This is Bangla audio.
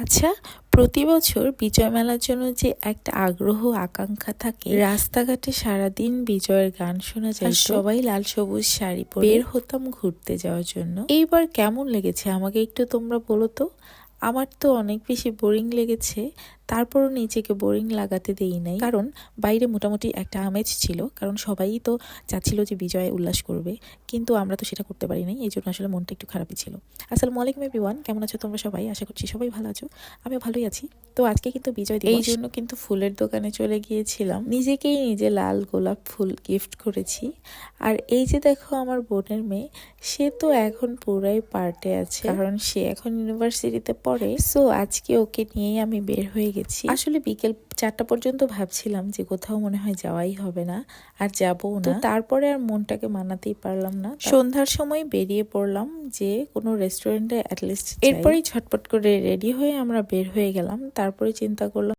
আচ্ছা, প্রতি বছর বিজয় মেলার জন্য যে একটা আগ্রহ আকাঙ্ক্ষা থাকে, রাস্তাঘাটে সারাদিন বিজয়ের গান শোনা যায়, সবাই লাল সবুজ শাড়ি পরে বের হতাম ঘুরতে যাওয়ার জন্য। এইবার কেমন লেগেছে আমাকে একটু তোমরা বলো তো। আমার তো অনেক বেশি বোরিং লেগেছে, তারপরও নিজেকে বোরিং লাগাতে দেই নাই, কারণ বাইরে মোটামুটি একটা আমেজ ছিল, কারণ সবাই তো চাচ্ছিল যে বিজয় উল্লাস করবে, কিন্তু আমরা তো সেটা করতে পারি নাই, এই জন্য আসলে মনটা একটু খারাপই ছিল। আসসালামু আলাইকুম এভরিওয়ান, কেমন আছো তোমরা সবাই? আশা করছি সবাই ভালো আছো, আমিও ভালোই আছি। তো আজকে কিন্তু বিজয় দিবস, এই জন্য কিন্তু ফুলের দোকানে চলে গিয়েছিলাম, নিজেকেই নিজে লাল গোলাপ ফুল গিফট করেছি। আর এই যে দেখো আমার বোনের মেয়ে, সে তো এখন পুরাই পার্টে আছে, কারণ সে এখন ইউনিভার্সিটিতে পড়ে। সো আজকে ওকে নিয়েই আমি বের হয়ে গেছি। আসলে বিকেল 4টা পর্যন্ত ভাবছিলাম যে কোথাও মনে হয় যাওয়াই হবে না, আর যাবও না। তারপরে আর মনটাকে মানাতেই পারলাম না, সন্ধ্যার সময় বেরিয়ে পড়লাম যে কোনো রেস্টুরেন্টে অ্যাটলিস্ট। এরপরেই ছটপট করে রেডি হয়ে আমরা বের হয়ে গেলাম। তারপরে চিন্তা করলাম